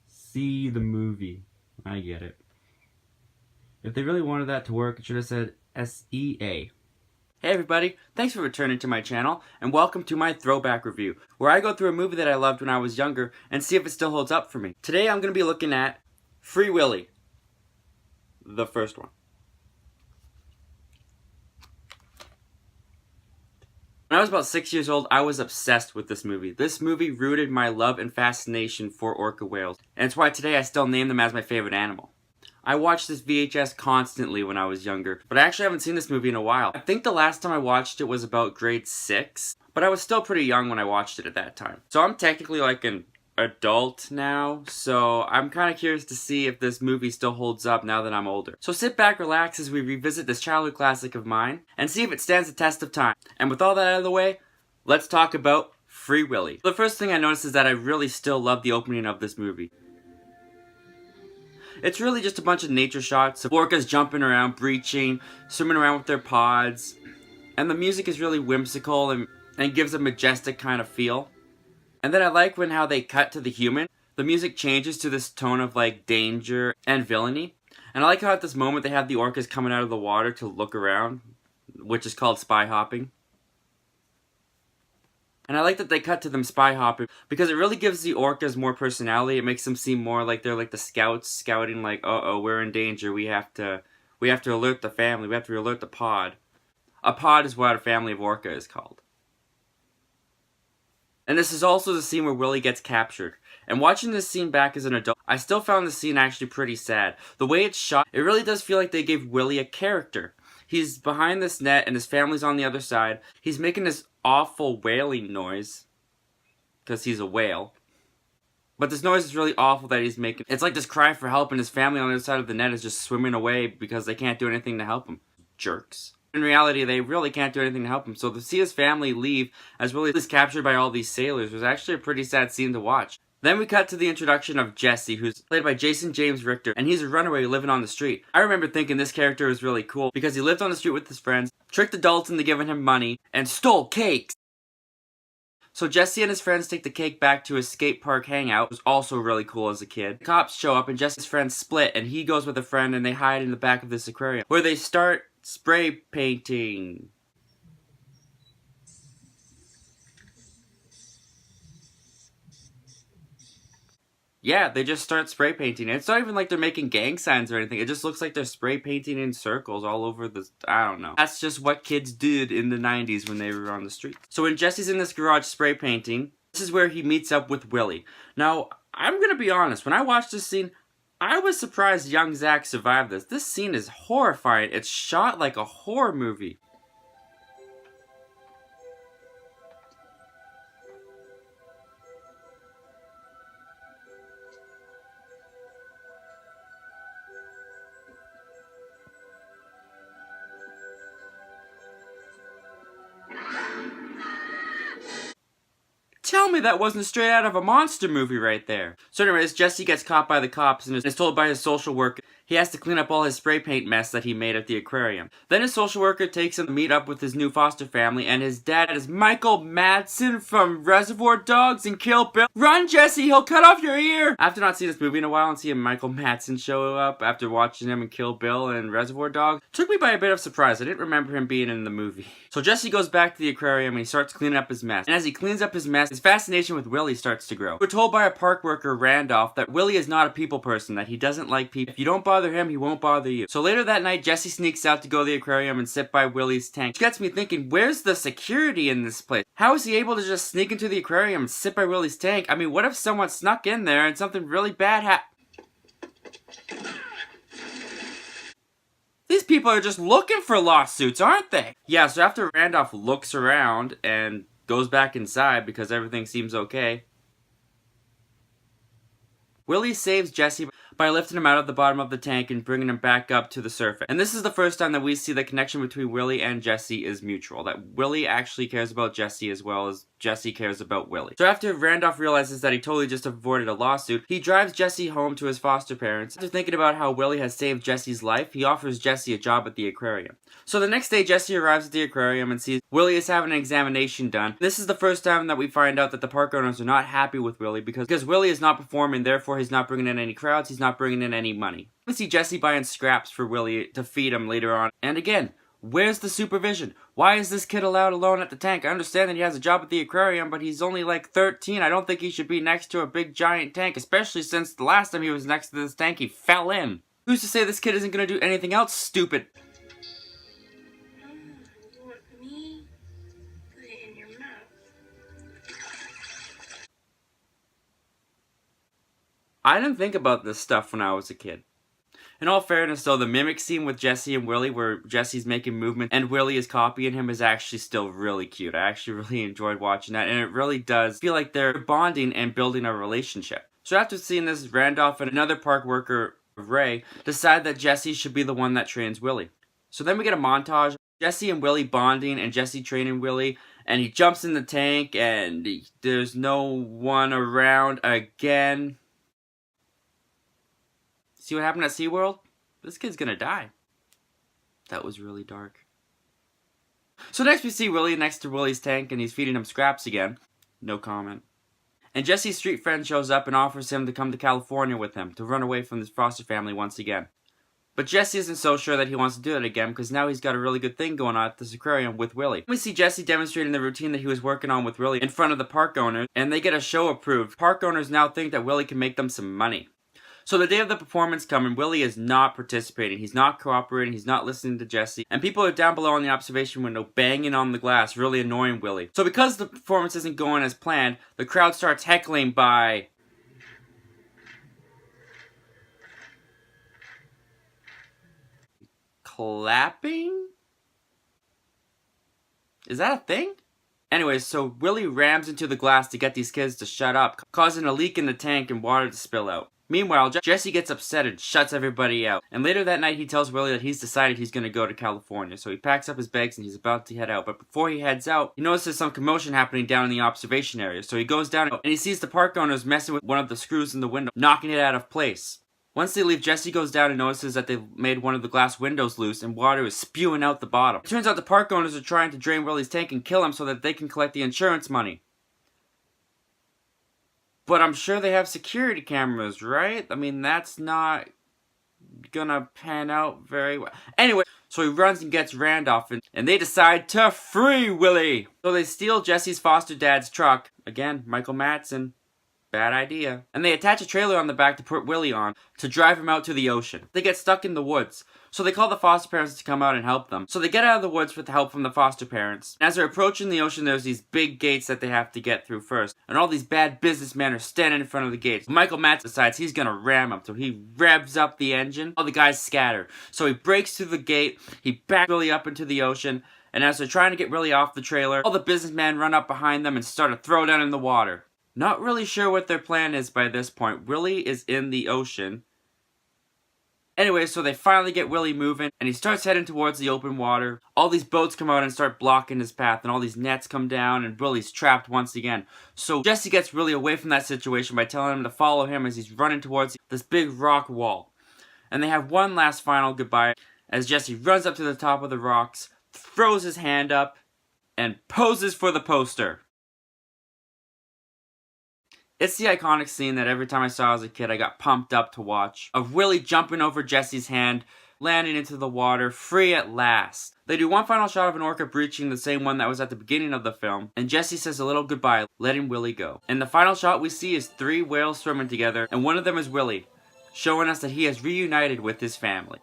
See the movie. I get it. If they really wanted that to work, it should have said SEA. Hey everybody, thanks for returning to my channel, and welcome to my Throwback review, where I go through a movie that I loved when I was younger and see if it still holds up for me. Today I'm going to be looking at Free Willy. The first one. When I was about 6 years old, I was obsessed with this movie. This movie rooted my love and fascination for orca whales, and it's why today I still name them as my favorite animal. I watched this VHS constantly when I was younger, but I actually haven't seen this movie in a while. I think the last time I watched it was about grade 6, but I was still pretty young when I watched it at that time. So I'm technically like an adult now, so I'm kind of curious to see if this movie still holds up now that I'm older. So sit back, relax as we revisit this childhood classic of mine, and see if it stands the test of time. And with all that out of the way, let's talk about Free Willy. The first thing I noticed is that I really still love the opening of this movie. It's really just a bunch of nature shots of orcas jumping around, breaching, swimming around with their pods. And the music is really whimsical and gives a majestic kind of feel. And then I like how they cut to the human. The music changes to this tone of like danger and villainy. And I like how at this moment they have the orcas coming out of the water to look around, which is called spy hopping. And I like that they cut to them spy hopping because it really gives the orcas more personality. It makes them seem more like they're like the scouts scouting like, uh-oh, we're in danger. We have to alert the family. We have to alert the pod. A pod is what a family of orca is called. And this is also the scene where Willie gets captured. And watching this scene back as an adult, I still found the scene actually pretty sad. The way it's shot, it really does feel like they gave Willie a character. He's behind this net and his family's on the other side. He's making this awful wailing noise because he's a whale. But this noise is really awful that he's making. It's like this cry for help, and his family on the other side of the net is just swimming away because they can't do anything to help him. Jerks. In reality, they really can't do anything to help him. So to see his family leave as Willie is captured by all these sailors was actually a pretty sad scene to watch. Then we cut to the introduction of Jesse, who's played by Jason James Richter, and he's a runaway living on the street. I remember thinking this character was really cool because he lived on the street with his friends, tricked adults into giving him money, and stole cakes. So Jesse and his friends take the cake back to his skate park hangout, which was also really cool as a kid. The cops show up and Jesse's friends split, and he goes with a friend and they hide in the back of this aquarium, where they start spray painting. Yeah, they just start spray painting. It's not even like they're making gang signs or anything. It just looks like they're spray painting in circles all over the... I don't know. That's just what kids did in the 90s when they were on the street. So when Jesse's in this garage spray painting, this is where he meets up with Willie. Now, I'm gonna be honest. When I watched this scene, I was surprised young Zach survived this. This scene is horrifying. It's shot like a horror movie. Tell me that wasn't straight out of a monster movie right there. So anyways, Jesse gets caught by the cops and is told by his social worker he has to clean up all his spray paint mess that he made at the aquarium. Then his social worker takes him to meet up with his new foster family, and his dad is Michael Madsen from Reservoir Dogs and Kill Bill. Run, Jesse, he'll cut off your ear! After not seeing this movie in a while and seeing Michael Madsen show up after watching him in Kill Bill and Reservoir Dogs, took me by a bit of surprise. I didn't remember him being in the movie. So Jesse goes back to the aquarium and he starts cleaning up his mess. And as he cleans up his mess, his fascination with Willie starts to grow. We're told by a park worker, Randolph, that Willie is not a people person, that he doesn't like people. If you don't bother him, he won't bother you. So later that night, Jesse sneaks out to go to the aquarium and sit by Willie's tank. Which gets me thinking, where's the security in this place? How is he able to just sneak into the aquarium and sit by Willie's tank? I mean, what if someone snuck in there and something really bad happened? These people are just looking for lawsuits, aren't they? Yeah, so after Randolph looks around and goes back inside because everything seems okay, Willie saves Jesse by lifting him out of the bottom of the tank and bringing him back up to the surface. And this is the first time that we see the connection between Willie and Jesse is mutual, that Willie actually cares about Jesse as well as Jesse cares about Willie. So after Randolph realizes that he totally just avoided a lawsuit, he drives Jesse home to his foster parents. After thinking about how Willie has saved Jesse's life, he offers Jesse a job at the aquarium. So the next day, Jesse arrives at the aquarium and sees Willie is having an examination done. This is the first time that we find out that the park owners are not happy with Willie because Willie is not performing, therefore he's not bringing in any crowds, he's not bringing in any money. We see Jesse buying scraps for Willie to feed him later on. And again, where's the supervision? Why is this kid allowed alone at the tank? I understand that he has a job at the aquarium, but he's only like 13. I don't think he should be next to a big giant tank, especially since the last time he was next to this tank, he fell in. Who's to say this kid isn't going to do anything else stupid? You want me? Put it in your mouth. I didn't think about this stuff when I was a kid. In all fairness though, the mimic scene with Jesse and Willie where Jesse's making movements and Willie is copying him is actually still really cute. I actually really enjoyed watching that, and it really does feel like they're bonding and building a relationship. So after seeing this, Randolph and another park worker, Ray, decide that Jesse should be the one that trains Willie. So then we get a montage, Jesse and Willie bonding and Jesse training Willie, and he jumps in the tank and there's no one around again. See what happened at SeaWorld? This kid's gonna die. That was really dark. So next we see Willie next to Willie's tank and he's feeding him scraps again. No comment. And Jesse's street friend shows up and offers him to come to California with him to run away from his foster family once again. But Jesse isn't so sure that he wants to do it again because now he's got a really good thing going on at this aquarium with Willie. We see Jesse demonstrating the routine that he was working on with Willie in front of the park owners, and they get a show approved. Park owners now think that Willie can make them some money. So the day of the performance comes and Willie is not participating, he's not cooperating, he's not listening to Jesse, and people are down below in the observation window banging on the glass, really annoying Willie. So because the performance isn't going as planned, the crowd starts heckling by clapping? Is that a thing? Anyways, so Willie rams into the glass to get these kids to shut up, causing a leak in the tank and water to spill out. Meanwhile, Jesse gets upset and shuts everybody out. And later that night, he tells Willie that he's decided he's going to go to California. So he packs up his bags and he's about to head out. But before he heads out, he notices some commotion happening down in the observation area. So he goes down and he sees the park owners messing with one of the screws in the window, knocking it out of place. Once they leave, Jesse goes down and notices that they've made one of the glass windows loose and water is spewing out the bottom. It turns out the park owners are trying to drain Willie's tank and kill him so that they can collect the insurance money. But I'm sure they have security cameras, right? I mean, that's not gonna pan out very well. Anyway, so he runs and gets Randolph, and they decide to free Willie. So they steal Jesse's foster dad's truck. Again, Michael Madsen. Bad idea. And they attach a trailer on the back to put Willie on to drive him out to the ocean. They get stuck in the woods. So they call the foster parents to come out and help them. So they get out of the woods with the help from the foster parents. And as they're approaching the ocean, there's these big gates that they have to get through first. And all these bad businessmen are standing in front of the gates. Michael Madsen decides he's gonna ram them. So he revs up the engine. All the guys scatter. So he breaks through the gate. He backs Willie up into the ocean. And as they're trying to get Willie off the trailer, all the businessmen run up behind them and start to throw down in the water. Not really sure what their plan is by this point. Willie is in the ocean. Anyway, so they finally get Willie moving, and he starts heading towards the open water. All these boats come out and start blocking his path, and all these nets come down, and Willie's trapped once again. So Jesse gets Willie away from that situation by telling him to follow him as he's running towards this big rock wall. And they have one last final goodbye as Jesse runs up to the top of the rocks, throws his hand up, and poses for the poster. It's the iconic scene that every time I saw as a kid I got pumped up to watch. Of Willie jumping over Jesse's hand, landing into the water, free at last. They do one final shot of an orca breaching, the same one that was at the beginning of the film, and Jesse says a little goodbye, letting Willie go. And the final shot we see is 3 whales swimming together, and one of them is Willie, showing us that he has reunited with his family.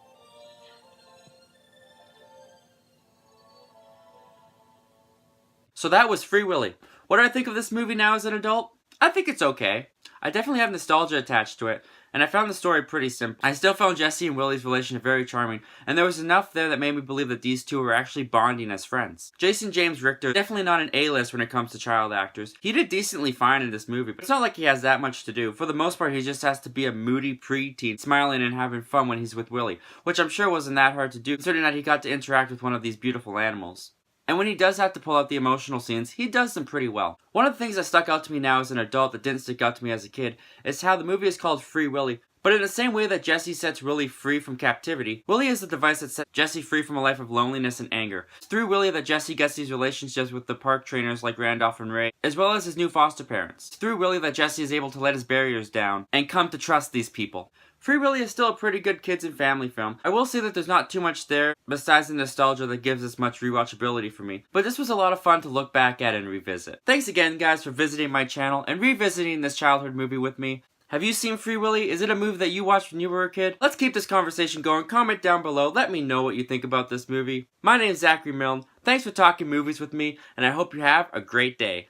So that was Free Willy. What do I think of this movie now as an adult? I think it's okay. I definitely have nostalgia attached to it, and I found the story pretty simple. I still found Jesse and Willie's relationship very charming, and there was enough there that made me believe that these two were actually bonding as friends. Jason James Richter, definitely not an A-list when it comes to child actors. He did decently fine in this movie, but it's not like he has that much to do. For the most part, he just has to be a moody preteen, smiling and having fun when he's with Willie, which I'm sure wasn't that hard to do, considering that he got to interact with one of these beautiful animals. And when he does have to pull out the emotional scenes, he does them pretty well. One of the things that stuck out to me now as an adult that didn't stick out to me as a kid is how the movie is called Free Willy. But in the same way that Jesse sets Willie free from captivity, Willie is the device that sets Jesse free from a life of loneliness and anger. It's through Willie that Jesse gets these relationships with the park trainers like Randolph and Ray, as well as his new foster parents. It's through Willie that Jesse is able to let his barriers down and come to trust these people. Free Willy is still a pretty good kids and family film. I will say that there's not too much there besides the nostalgia that gives this much rewatchability for me, but this was a lot of fun to look back at and revisit. Thanks again guys for visiting my channel and revisiting this childhood movie with me. Have you seen Free Willy? Is it a movie that you watched when you were a kid? Let's keep this conversation going. Comment down below. Let me know what you think about this movie. My name's Zachary Milne. Thanks for talking movies with me, and I hope you have a great day.